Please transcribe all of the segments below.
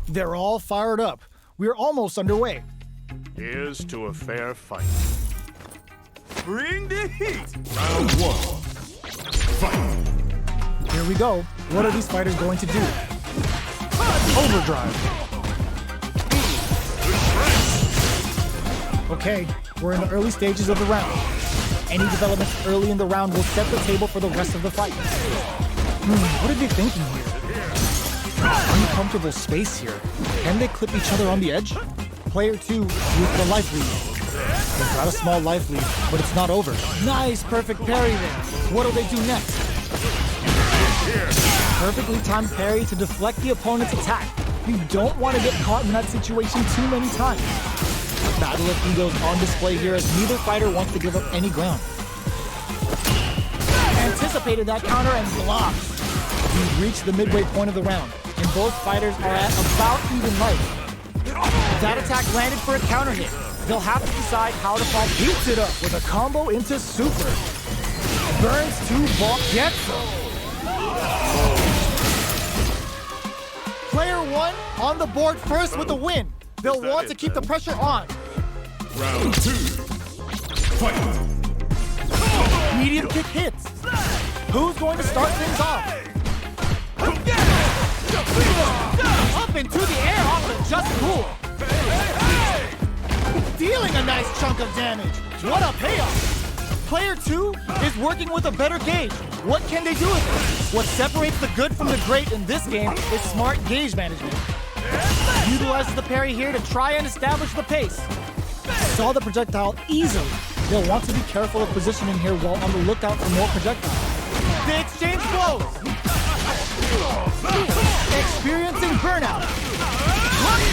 They're all fired up. We're almost underway. Here's to a fair fight. Bring the heat! Round one. Fight! Here we go. What are these fighters going to do? Overdrive. Okay, we're in the early stages of the round. Any developments early in the round will set the table for the rest of the fight. What are they thinking here? Uncomfortable space here. Can they clip each other on the edge? Player 2 with the life lead. They've got a small life lead, but it's not over. Nice, perfect parry there. What'll they do next? Perfectly timed parry to deflect the opponent's attack. You don't want to get caught in that situation too many times. The battle of egos on display here as neither fighter wants to give up any ground. Anticipated that counter and blocks. We've reached the midway point of the round, and both fighters are at about even life. That attack landed for a counter hit. They'll have to decide how to follow. Heats it up with a combo into super. Burns to ball, gets him. Player 1 on the board first with the win. They'll want to keep the pressure on. Round 2. Fight! Medium kick hits. Who's going to start things off? Up into the air off the just cool. Dealing a nice chunk of damage. What a payoff. Player 2 is working with a better gauge. What can they do with it? What separates the good from the great in this game is smart gauge management. Utilizes the parry here to try and establish the pace. Saw the projectile easily. They'll want to be careful of positioning here while on the lookout for more projectiles. The exchange blows. Experiencing burnout.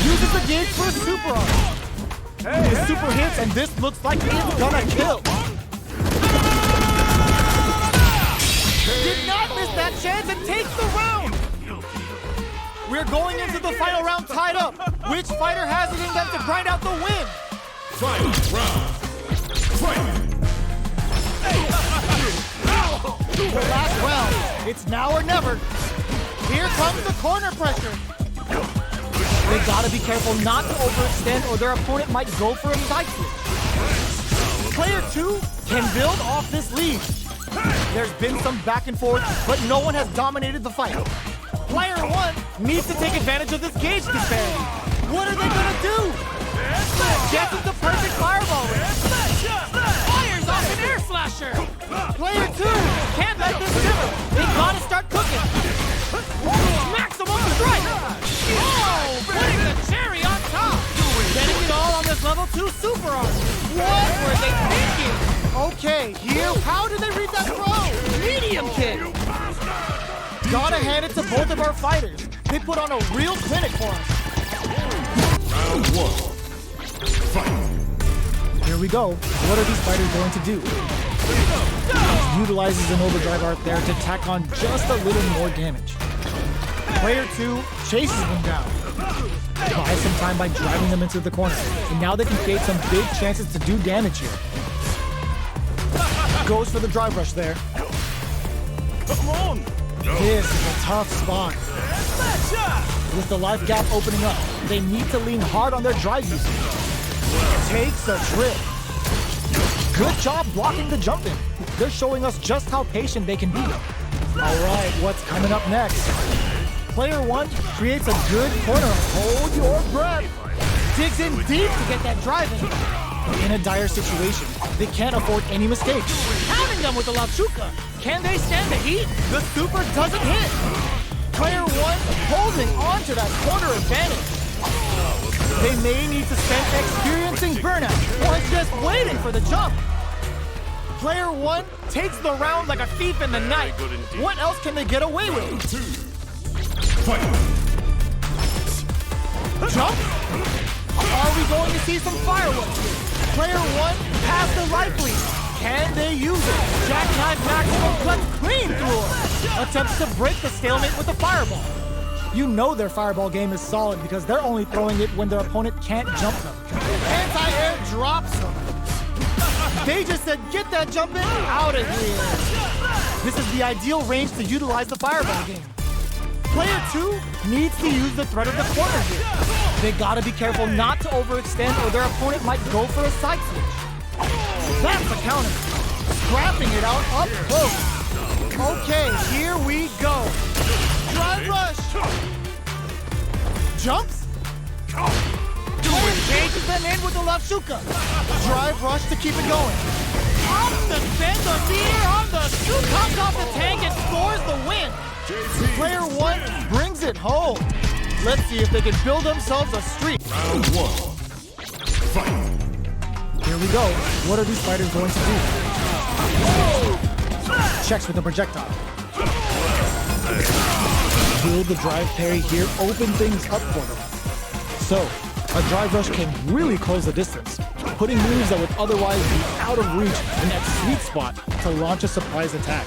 Uses the gauge for a super arm. The super hits, and this looks like it's gonna kill. Did not miss that chance and takes the round. We're going into the final round tied up. Which fighter has it in them to grind out the win? Final round. Fight! The last round. It's now or never. Here comes the corner pressure. They gotta be careful not to overextend or their opponent might go for a side switch. Player 2 can build off this lead. There's been some back and forth, but no one has dominated the fight. Player 1 needs to take advantage of this gauge disparity. What are they gonna do? Guesses the perfect fireball range. Fires off an air slasher. Player 2 can't let this simmer. They gotta start cooking. Maximum strike. Oh, putting the cherry on top. Getting it all on this level 2 super arm. What were they thinking? Okay, here, how did they read that throw? Medium kick. Gotta hand it to both of our fighters. They put on a real clinic for us. Round 1. Fight! Here we go. What are these fighters going to do? Utilizes an overdrive art there to tack on just a little more damage. Player 2 chases them down. Buys some time by driving them into the corner. And now they can create some big chances to do damage here. Goes for the drive rush there. Come on! This is a tough spot. With the life gap opening up, they need to lean hard on their drive usage. Takes a trip. Good job blocking the jump in. They're showing us just how patient they can be. All right, what's coming up next? Player 1 creates a good corner. Hold your breath. Digs in deep to get that drive in. In a dire situation, they can't afford any mistakes. Having them with the Lachuka. Can they stand the heat? The super doesn't hit. Player 1 holding on to that corner advantage. They may need to spend experiencing burnout or just waiting for the jump. Player 1 takes the round like a thief in the night. What else can they get away with? 2. Fight! Jump? Are we going to see some fireworks? Player 1 has the life lead. Can they use it? Jackknife maximum cuts clean through her. Attempts to break the stalemate with a fireball. You know their fireball game is solid because they're only throwing it when their opponent can't jump them. Anti-air drops them. They just said, get that jump in out of here. This is the ideal range to utilize the fireball game. Player 2 needs to use the threat of the corner here. They gotta be careful not to overextend or their opponent might go for a side switch. That's a counter. Scrapping it out up close. Okay, here we go. Drive rush. Jumps. Player changes them in with the left shuka. Drive rush to keep it going. Off the fender, meter on the shoot, comes off the tank and scores the win. Player 1 brings it home. Let's see if they can build themselves a streak. Round 1. Fight. Here we go. What are these fighters going to do? Checks with the projectile. Will the drive parry here open things up for them? So, a drive rush can really close the distance, putting moves that would otherwise be out of reach in that sweet spot to launch a surprise attack.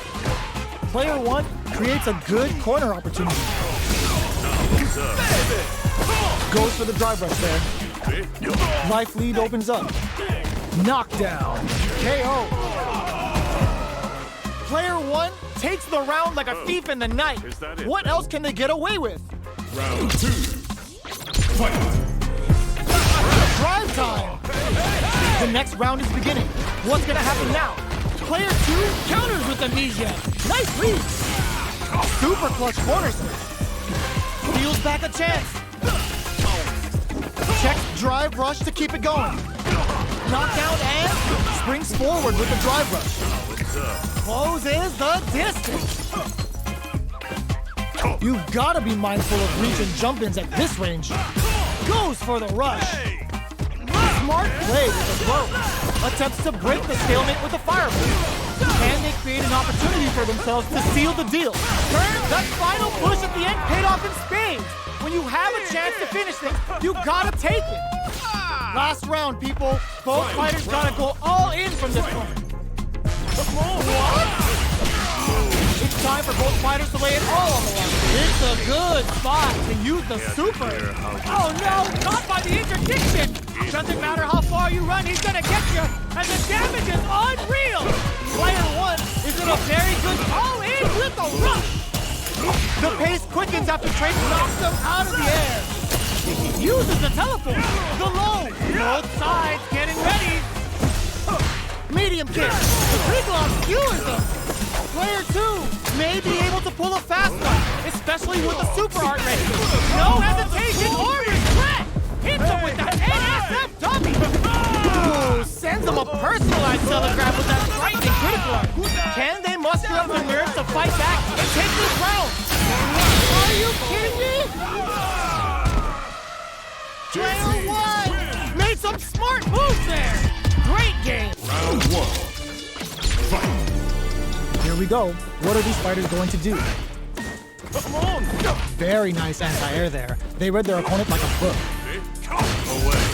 Player 1 creates a good corner opportunity. Goes for the drive rush there. Life lead opens up. Knockdown. KO. Player 1 takes the round like a thief in the night. What else can they get away with? Round 2. Fight. Drive time. The next round is beginning. What's gonna happen now? Player 2 counters with amnesia. Nice lead. Super clutch corner switch. Steals back a chance. Checks drive rush to keep it going. Knockdown and springs forward with the drive rush. Closes the distance. You've got to be mindful of reach and jump-ins at this range. Goes for the rush. Smart play with the throw. Attempts to break the stalemate with the fireball. Can they create an opportunity for themselves to seal the deal? That final push at the end paid off in spades. When you have a chance to finish things, you gotta take it. Last round, people. Both fighters gotta go all in from this point. What? It's time for both fighters to lay it all on the line. It's a good spot to use the super. Oh no, not by the interdiction. Doesn't matter how far you run, he's gonna get you, and the damage is unreal. Player 1 is in a very good all-in with the rush. The pace quickens after Trace knocks them out of the air. Uses the teleport. The low. Both sides getting ready. Medium kick. The pre-glove skewers them. Player 2 may be able to pull a fast one, especially with the super art ready. No hesitation or regret. Hits him with that NSF dummy. Ooh, sends him a personalized telegraph with that frightening critical art. Can they muster up the nerve to fight back and take this round? Are you kidding me? Player 1 made some smart moves there. Great game. Round 1. Fight. Here we go. What are these fighters going to do? Come on! Very nice anti-air there. They read their opponent like a book.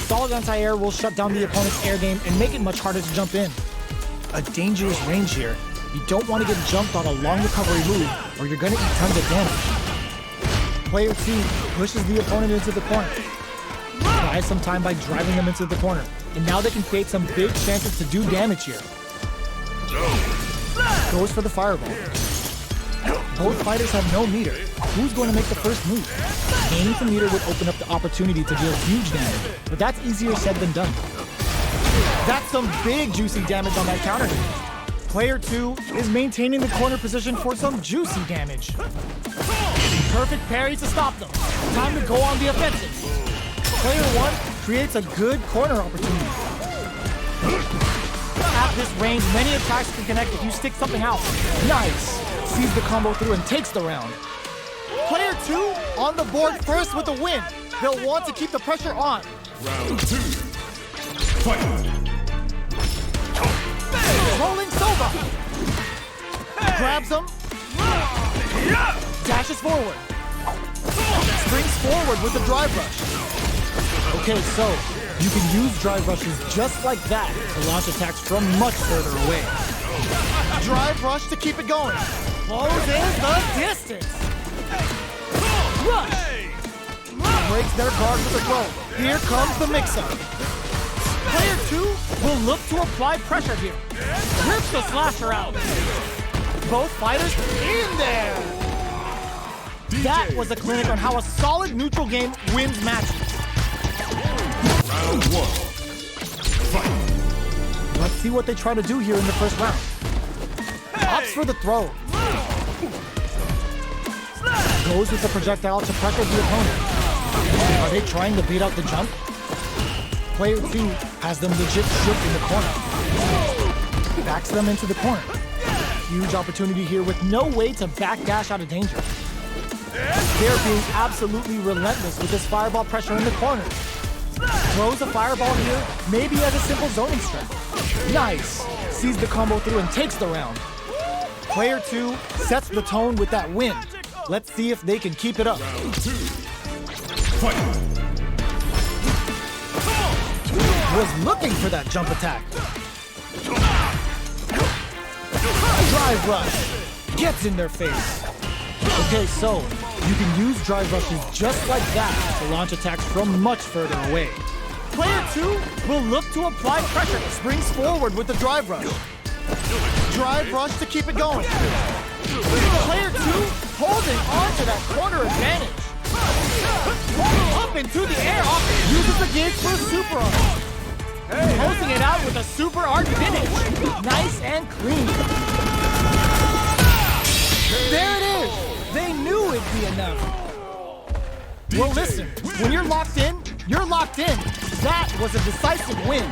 Solid anti-air will shut down the opponent's air game and make it much harder to jump in. A dangerous range here. You don't want to get jumped on a long recovery move or you're going to eat tons of damage. Player 2 pushes the opponent into the corner. Buys some time by driving them into the corner. And now they can create some big chances to do damage here. Goes for the fireball. Both fighters have no meter. Who's going to make the first move? Gaining the meter would open up the opportunity to deal huge damage, but that's easier said than done. That's some big juicy damage on that counter hit. Player 2 is maintaining the corner position for some juicy damage. Perfect parry to stop them. Time to go on the offensive. Player 1 creates a good corner opportunity. At this range, many attacks can connect if you stick something out. Nice! Sees the combo through and takes the round. Player 2 on the board first with a win. They'll want to keep the pressure on. Round 2. Fight. Rolling Soba. Grabs him. Dashes forward. Springs forward with the drive rush. Okay, so you can use drive rushes just like that to launch attacks from much further away. Drive rush to keep it going. Closes the distance. Rush. Breaks their guard with a throw. Here comes the mix-up. Player 2 will look to apply pressure here. Rips the slasher out. Both fighters in there. That was a clinic on how a solid neutral game wins matches. Round 1. Fight. Let's see what they try to do here in the first round. Opts for the throw. Goes with the projectile to pressure the opponent. Are they trying to beat out the jump? Player 2 has them legit shook in the corner. Backs them into the corner. Huge opportunity here with no way to backdash out of danger. They're being absolutely relentless with this fireball pressure in the corner. Throws a fireball here, maybe as a simple zoning strat. Nice! Sees the combo through and takes the round. Player 2 sets the tone with that win. Let's see if they can keep it up. Round 2. Fight. Was looking for that jump attack. Drive rush. Gets in their face. Okay, so you can use drive rushes just like that to launch attacks from much further away. Player 2 will look to apply pressure. Springs forward with the drive rush. Drive rush to keep it going. Player 2 holding on to that corner advantage. Up into the air. Uses the gauge for a super arc. Closing it out with a super arc finish. Nice and clean. There it is. They knew it'd be enough. Well, listen, when you're locked in, you're locked in. That was a decisive win.